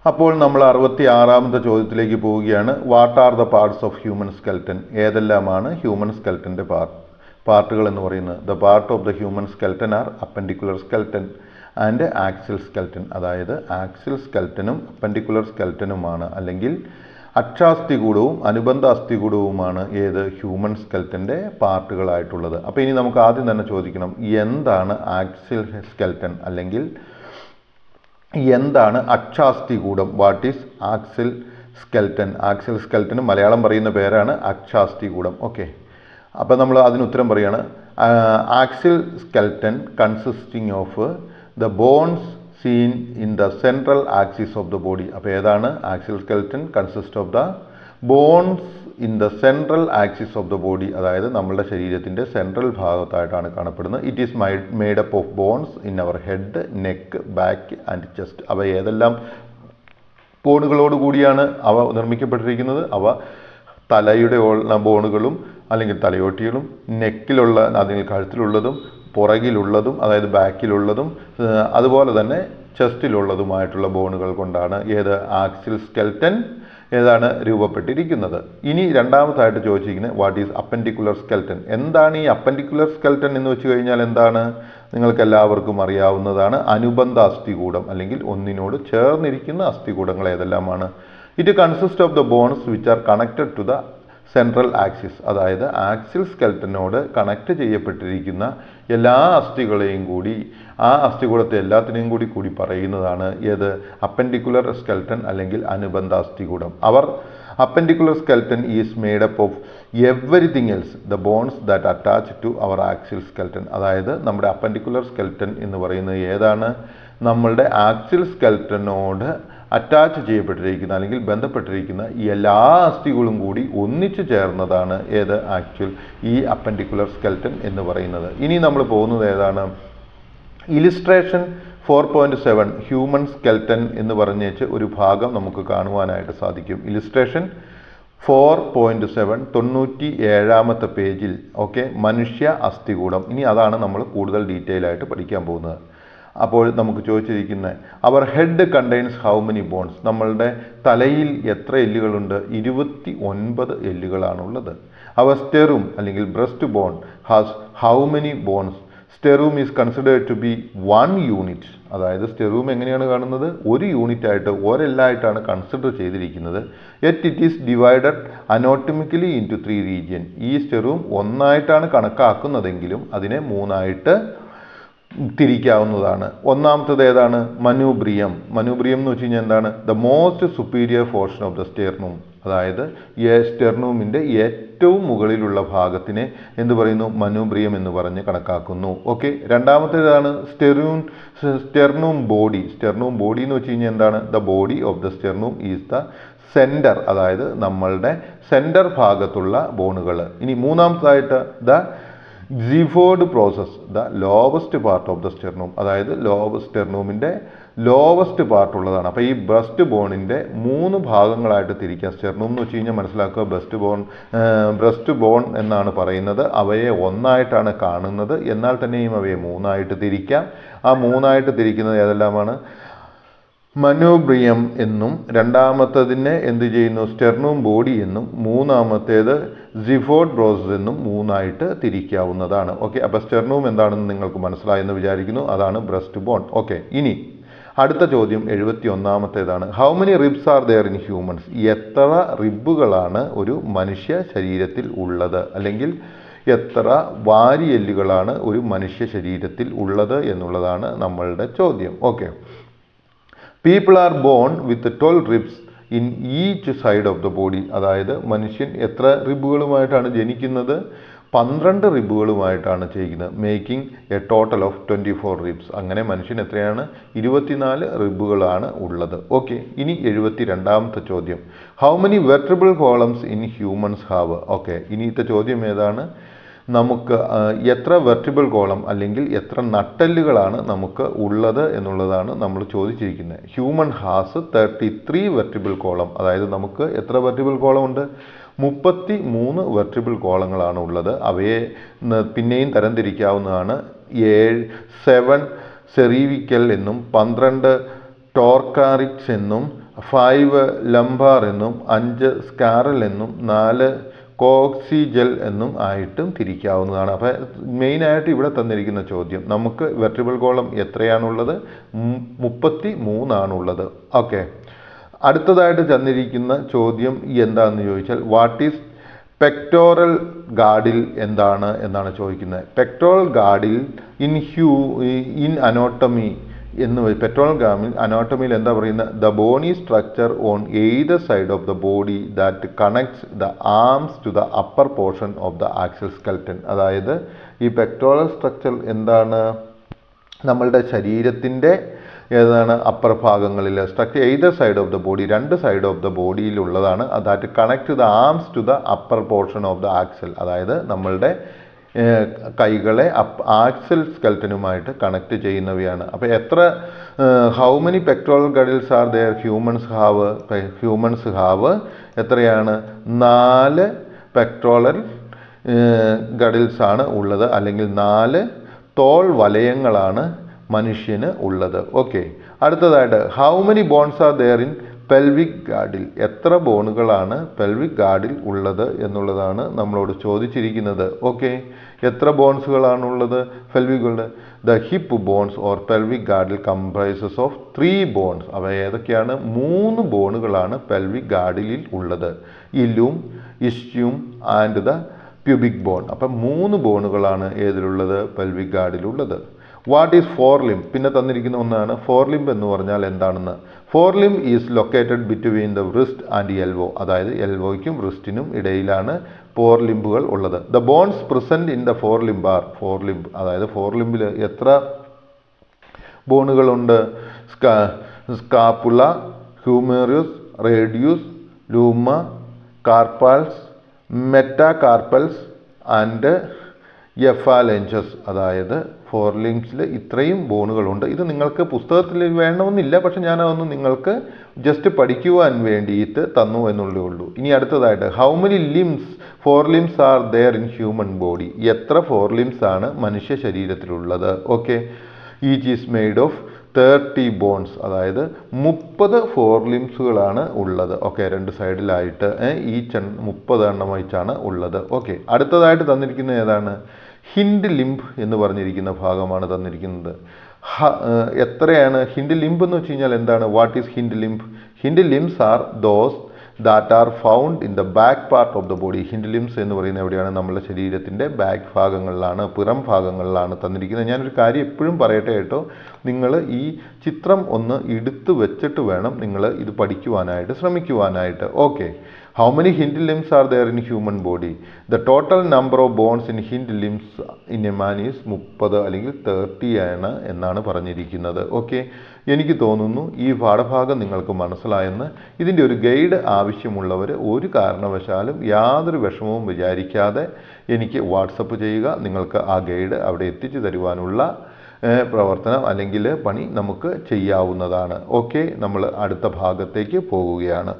അപ്പോൾ നമ്മൾ 66ാമത്തെ ചോദ്യത്തിലേക്ക് പോവുകയാണ്. What are the parts of human skeleton? ഏതെല്ലാമാണ് ഹ്യൂമൻ സ്കെൽട്ടൻ്റെ പാർട്ടുകൾ എന്ന് പറയുന്നത്? The part of the human skeleton are appendicular skeleton and axial skeleton. അതായത് ആക്സിൽ സ്കെൽട്ടനും അപ്പൻഡിക്കുലർ സ്കെൽട്ടനുമാണ്, അല്ലെങ്കിൽ അക്ഷാസ്ഥികൂടവും അനുബന്ധ അസ്ഥികൂടവുമാണ് ഏത് ഹ്യൂമൻ സ്കെൽട്ടൻ്റെ പാർട്ടുകളായിട്ടുള്ളത്. അപ്പോൾ ഇനി നമുക്ക് ആദ്യം തന്നെ ചോദിക്കണം, എന്താണ് ആക്സിൽ സ്കെൽട്ടൻ അല്ലെങ്കിൽ എന്താണ് അക്ഷാസ്ഥികൂടം? What is axial skeleton? Axial സ്കെൽട്ടന് മലയാളം പറയുന്ന പേരാണ് അക്ഷാസ്ഥികൂടം. ഓക്കെ, അപ്പോൾ നമ്മൾ അതിന് ഉത്തരം പറയുകയാണ്. Axial skeleton consisting of the bones seen in the central axis of the body. അപ്പോൾ ഏതാണ് axial skeleton? Consist of the bones in the central axis of the body, അതായത് നമ്മളുടെ ശരീരത്തിൻ്റെ സെൻട്രൽ ഭാഗത്തായിട്ടാണ് കാണപ്പെടുന്നത്. It is made up of bones in our head, neck, back and chest. അവ ഏതെല്ലാം ബോണുകളോട് കൂടിയാണ് അവ നിർമ്മിക്കപ്പെട്ടിരിക്കുന്നത്? അവ തലയുടെ ബോണുകളും അല്ലെങ്കിൽ തലയോട്ടികളും, നെക്കിലുള്ള അതിൽ കഴുത്തിലുള്ളതും, പുറകിലുള്ളതും അതായത് ബാക്കിലുള്ളതും, അതുപോലെ തന്നെ ചെസ്റ്റിലുള്ളതുമായിട്ടുള്ള ബോണുകൾ കൊണ്ടാണ് ഏത് ആക്സിൽ സ്കെൽട്ടൻ ഏതാണ് രൂപപ്പെട്ടിരിക്കുന്നത്. ഇനി രണ്ടാമതായിട്ട് ചോദിച്ചിരിക്കുന്നത് വാട്ട് ഈസ് അപ്പൻഡിക്കുലർ സ്കെൽട്ടൻ? എന്താണ് ഈ അപ്പൻഡിക്കുലർ സ്കെൽട്ടൻ എന്ന് വെച്ച് കഴിഞ്ഞാൽ എന്താണ്? നിങ്ങൾക്ക് എല്ലാവർക്കും അറിയാവുന്നതാണ്, അനുബന്ധ അസ്ഥികൂടം അല്ലെങ്കിൽ ഒന്നിനോട് ചേർന്നിരിക്കുന്ന അസ്ഥികൂടങ്ങൾ ഏതെല്ലാമാണ്? It consist of the bones which are connected to the central axis. അതായത് ആക്സിൽ സ്കെൽട്ടനോട് കണക്ട് ചെയ്യപ്പെട്ടിരിക്കുന്ന എല്ലാ അസ്ഥികളെയും കൂടി, ആ അസ്ഥികൂടത്തെ എല്ലാത്തിനെയും കൂടി പറയുന്നതാണ് ഏത് അപ്പൻഡിക്കുലർ സ്കെൽട്ടൻ അല്ലെങ്കിൽ അനുബന്ധ അസ്ഥികൂടം. Appendicular skeleton is made up of everything else the bones that attach to our axial skeleton. അതായത് നമ്മുടെ അപ്പൻഡിക്കുലർ സ്കെൽട്ടൻ എന്ന് പറയുന്നത് ഏതാണ്? നമ്മളുടെ ആക്സിൽ സ്കെൽട്ടനോട് അറ്റാച്ച് ചെയ്യപ്പെട്ടിരിക്കുന്ന അല്ലെങ്കിൽ ബന്ധപ്പെട്ടിരിക്കുന്ന എല്ലാ അസ്ഥികളും കൂടി ഒന്നിച്ചു ചേർന്നതാണ് ഏത് ഈ അപ്പൻഡിക്കുലർ സ്കെൽട്ടൻ എന്ന് പറയുന്നത്. ഇനി നമ്മൾ പോകുന്നത് ഏതാണ്? ഇലിസ്ട്രേഷൻ 4.7 ഹ്യൂമൻ സ്കെൽട്ടൻ എന്ന് പറഞ്ഞേച്ച് ഒരു ഭാഗം നമുക്ക് കാണുവാനായിട്ട് സാധിക്കും. ഇലിസ്ട്രേഷൻ 4.7 97ാമത്തെ പേജിൽ. ഓക്കെ, മനുഷ്യ അസ്ഥികൂടം. ഇനി അതാണ് നമ്മൾ കൂടുതൽ ഡീറ്റെയിൽ ആയിട്ട് പഠിക്കാൻ പോകുന്നത്. അപ്പോൾ നമുക്ക് ചോദിച്ചിരിക്കുന്നത് our head contains how many bones? നമ്മളുടെ തലയിൽ എത്ര എല്ലുകളുണ്ട്? 29 എല്ലുകളാണുള്ളത്. അവർ സ്റ്റെറും അല്ലെങ്കിൽ breast bone has how many bones? Sternum is considered to be 1 unit. അതായത് സ്റ്റെറൂം എങ്ങനെയാണ് കാണുന്നത്? ഒരു യൂണിറ്റ് ആയിട്ട്, ഒരെല്ലായിട്ടാണ് കൺസിഡർ ചെയ്തിരിക്കുന്നത്. Yet it is divided anatomically into 3 region. ഈ സ്റ്റെറൂം ഒന്നായിട്ടാണ് കണക്കാക്കുന്നതെങ്കിലും അതിനെ 3ആയിട്ട് തിരിക്കാവുന്നതാണ്. ഒന്നാമത്തത് ഏതാണ്? മനൂബ്രിയം. മനൂബ്രിയം എന്ന് വെച്ച് കഴിഞ്ഞാൽ എന്താണ്? The most superior portion of the sternum. അതായത് സ്റ്റെർണൂമിൻ്റെ ഏറ്റവും മുകളിലുള്ള ഭാഗത്തിനെ എന്ത് പറയുന്നു? മനൂബ്രിയം എന്ന് പറഞ്ഞ് കണക്കാക്കുന്നു. ഓക്കെ, രണ്ടാമത്തേതാണ് സ്റ്റെർണൂം ബോഡി. സ്റ്റെർണൂം ബോഡി എന്ന് വെച്ച് കഴിഞ്ഞാൽ എന്താണ്? The body of the sternum is the centre, അതായത് നമ്മളുടെ സെൻറ്റർ ഭാഗത്തുള്ള ബോണുകൾ. ഇനി മൂന്നാമതായിട്ട് the xiphoid process the lowest part of the sternum. അതായത് സ്റ്റെർണൂമിൻ്റെ ലോവസ്റ്റ് പാർട്ടുള്ളതാണ്. അപ്പോൾ ഈ ബ്രസ്റ്റ് ബോണിൻ്റെ 3 ഭാഗങ്ങളായിട്ട് തിരിക്കാം. സ്റ്റെർണൂം എന്ന് വെച്ച് കഴിഞ്ഞാൽ മനസ്സിലാക്കുക, ബ്രസ്റ്റ് ബോൺ എന്നാണ് പറയുന്നത്. അവയെ ഒന്നായിട്ടാണ് കാണുന്നത്, എന്നാൽ തന്നെയും അവയെ 3ആയിട്ട് തിരിക്കാം. ആ 3ആയിട്ട് തിരിക്കുന്നത് ഏതെല്ലാമാണ്? മനൂബ്രിയം എന്നും, രണ്ടാമത്തതിനെ എന്ത് ചെയ്യുന്നു? സ്റ്റെർണൂം ബോഡി എന്നും, മൂന്നാമത്തേത് ജിഫോർഡ് പ്രോസസ് എന്നും 3ആയിട്ട് തിരിക്കാവുന്നതാണ്. ഓക്കെ, അപ്പോൾ സ്റ്റെർണൂം എന്താണെന്ന് നിങ്ങൾക്ക് മനസ്സിലായെന്ന് വിചാരിക്കുന്നു. അതാണ് ബ്രസ്റ്റ് ബോൺ. ഓക്കെ, ഇനി അടുത്ത ചോദ്യം 71ാമത്തേതാണ്. How many ribs are there in humans? എത്ര റിബുകളാണ് ഒരു മനുഷ്യ ശരീരത്തിൽ ഉള്ളത്? അല്ലെങ്കിൽ എത്ര വാരിയെല്ലുകളാണ് ഒരു മനുഷ്യ ശരീരത്തിൽ ഉള്ളത് എന്നുള്ളതാണ് നമ്മളുടെ ചോദ്യം. Okay, people are bone with 12 ribs in each side of the body. അതായത് മനുഷ്യൻ എത്ര റിബുകളുമായിട്ടാണ് ജനിക്കുന്നത്? 12 റിബുകളുമായിട്ടാണ് ചെയ്യുന്നത്. Making A total of 24 ribs. അങ്ങനെ മനുഷ്യൻ എത്രയാണ്? 24 റിബുകളാണ് ഉള്ളത്. ഓക്കെ, ഇനി 72ാമത്തെ ചോദ്യം. How many vertebral columns in humans have? Okay, ഇനിത്തെ ചോദ്യം ഏതാണ്? നമുക്ക് എത്ര വെർട്ടിബിൾ കോളം അല്ലെങ്കിൽ എത്ര നട്ടെല്ലുകളാണ് നമുക്ക് ഉള്ളത് എന്നുള്ളതാണ് നമ്മൾ ചോദിച്ചിരിക്കുന്നത്. Human has 33 vertebral column. അതായത് നമുക്ക് എത്ര വെർട്ടിബിൾ കോളം ഉണ്ട്? 33 വെർട്ടിബിൾ കോളങ്ങളാണ് ഉള്ളത്. അവയെ പിന്നെയും തരംതിരിക്കാവുന്നതാണ്. 7 സെറിവിക്കൽ എന്നും 12 ടോർക്കാറിക്സ് എന്നും 5 ലംബാർ എന്നും 5 സ്കാറൽ എന്നും 4 കോക്സിജൽ എന്നും ആയിട്ടും തിരിക്കാവുന്നതാണ്. അപ്പോൾ മെയിനായിട്ട് ഇവിടെ തന്നിരിക്കുന്ന ചോദ്യം നമുക്ക് വെർട്ടിബിൾ കോളം എത്രയാണുള്ളത്? 33 ആണുള്ളത്. ഓക്കെ, അടുത്തതായിട്ട് തന്നിരിക്കുന്ന ചോദ്യം എന്താണെന്ന് ചോദിച്ചാൽ വാട്ട് ഈസ് പെക്ടോറൽ ഗാർഡിൽ എന്താണ് എന്നാണ് ചോദിക്കുന്നത്. പെക്ടോറൽ ഗാർഡിൽ ഇൻ അനോട്ടമി എന്ന് പെട്രോൾ ഗാമിൽ അനോട്ടമിയിൽ എന്താ പറയുന്നത്? The bony structure on either side of the body that connects the arms to the upper portion of the axial skeleton. അതായത് ഈ പെക്ടോറൽ സ്ട്രക്ചർ എന്താണ്? നമ്മളുടെ ശരീരത്തിൻ്റെ ഏതാണ് അപ്പർ ഭാഗങ്ങളിൽ structure either side of the body, രണ്ട് സൈഡ് ഓഫ് ദ ബോഡിയിലുള്ളതാണ്. That connect the arms to the upper portion of the axial. അതായത് നമ്മളുടെ കൈകളെ ആക്സിൽ സ്കെൽറ്റനുമായിട്ട് കണക്ട് ചെയ്യുന്നവയാണ്. അപ്പോൾ എത്ര how many pectoral girdles are there humans have എത്രയാണ്? 4 പെക്ടോറൽ ഗഡിൽസ് ആണ് ഉള്ളത്, അല്ലെങ്കിൽ 4 തോൾ വലയങ്ങളാണ് മനുഷ്യന് ഉള്ളത്. ഓക്കെ, അടുത്തതായിട്ട് how many bones are there in pelvic girdle. എത്ര ബോണുകളാണ് പെൽവിക് ഗാർഡിൽ ഉള്ളത് എന്നുള്ളതാണ് നമ്മളോട് ചോദിച്ചിരിക്കുന്നത്. ഓക്കെ, എത്ര ബോൺസുകളാണുള്ളത് pelvic girdle? The hip bones or pelvic girdle comprises of 3 bones. അവ ഏതൊക്കെയാണ്? 3 ബോണുകളാണ് പെൽവിക് ഗാർഡിൽ ഉള്ളത്. Ilium, ischium and the pubic bone. അപ്പം 3 ബോണുകളാണ് ഏതിലുള്ളത്? പെൽവിക് ഗാർഡിലുള്ളത്. What is forelimb? പിന്നെ തന്നിരിക്കുന്ന ഒന്നാണ് ഫോർലിം എന്ന് പറഞ്ഞാൽ എന്താണെന്ന്. Forelimb is located between the wrist and elbow. അതായത് എൽവോയ്ക്കും റിസ്റ്റിനും ഇടയിലാണ് ഫോർലിംബുകൾ ഉള്ളത്. The bones present in the forelimb are forelimb. അതായത് ഫോർലിംബിൽ എത്ര ബോണുകളുണ്ട്? Scapula, humerus, radius, ulna, carpals, metacarpals and phalanges. അതായത് ഫോർലിംഗ്സിൽ ഇത്രയും ബോണുകളുണ്ട്. ഇത് നിങ്ങൾക്ക് പുസ്തകത്തിൽ വേണമെന്നില്ല, പക്ഷെ ഞാനതൊന്ന് നിങ്ങൾക്ക് ജസ്റ്റ് പഠിക്കുവാൻ വേണ്ടിയിട്ട് തന്നു എന്നുള്ളേ ഉള്ളൂ. ഇനി അടുത്തതായിട്ട് how many forelimbs are there in human body. എത്ര ഫോർലിംസ് ആണ് മനുഷ്യ ശരീരത്തിലുള്ളത്? Okay, each is made of 30 bones. അതായത് 30 ഫോർലിംസുകളാണ് ഉള്ളത്. ഓക്കെ, 2 സൈഡിലായിട്ട് ഈച്ച് 30 എണ്ണം വെച്ചാണ് ഉള്ളത്. ഓക്കെ, അടുത്തതായിട്ട് തന്നിരിക്കുന്നത് ഏതാണ്? ഹിൻഡ് ലിംബ് എന്ന് പറഞ്ഞിരിക്കുന്ന ഭാഗമാണ് തന്നിരിക്കുന്നത്. എത്രയാണ് ഹിൻഡ് ലിംബ് എന്ന് വെച്ച് കഴിഞ്ഞാൽ എന്താണ്? What is hind limb? Hind limbs are those that are found in the back part of the body. Hind limbs എന്ന് പറയുന്നത് എവിടെയാണ്? നമ്മുടെ ശരീരത്തിൻ്റെ ബാക്ക് ഭാഗങ്ങളിലാണ്, പുറം ഭാഗങ്ങളിലാണ് തന്നിരിക്കുന്നത്. ഞാനൊരു കാര്യം എപ്പോഴും പറയട്ടെ കേട്ടോ, നിങ്ങൾ ഈ ചിത്രം ഒന്ന് എടുത്തു വെച്ചിട്ട് വേണം നിങ്ങൾ ഇത് പഠിക്കുവാനായിട്ട് ശ്രമിക്കുവാനായിട്ട്. Okay, how many hind limbs are there in human body? The total number of bones in hind limbs in a man is 30 അല്ലെങ്കിൽ 30 ആണ് എന്നാണ് പറഞ്ഞിരിക്കുന്നത്. ഓക്കെ, എനിക്ക് തോന്നുന്നു ഈ പാഠഭാഗം നിങ്ങൾക്ക് മനസ്സിലായെന്ന്. ഇതിൻ്റെ ഒരു ഗൈഡ് ആവശ്യമുള്ളവർ ഒരു കാരണവശാലും യാതൊരു വിഷമവും വിചാരിക്കാതെ എനിക്ക് വാട്സപ്പ് ചെയ്യുക. നിങ്ങൾക്ക് ആ ഗൈഡ് അവിടെ എത്തിച്ചു തരുവാനുള്ള പ്രവർത്തനം അല്ലെങ്കിൽ പണി നമുക്ക് ചെയ്യാവുന്നതാണ്. ഓക്കെ, നമ്മൾ അടുത്ത ഭാഗത്തേക്ക് പോകുകയാണ്.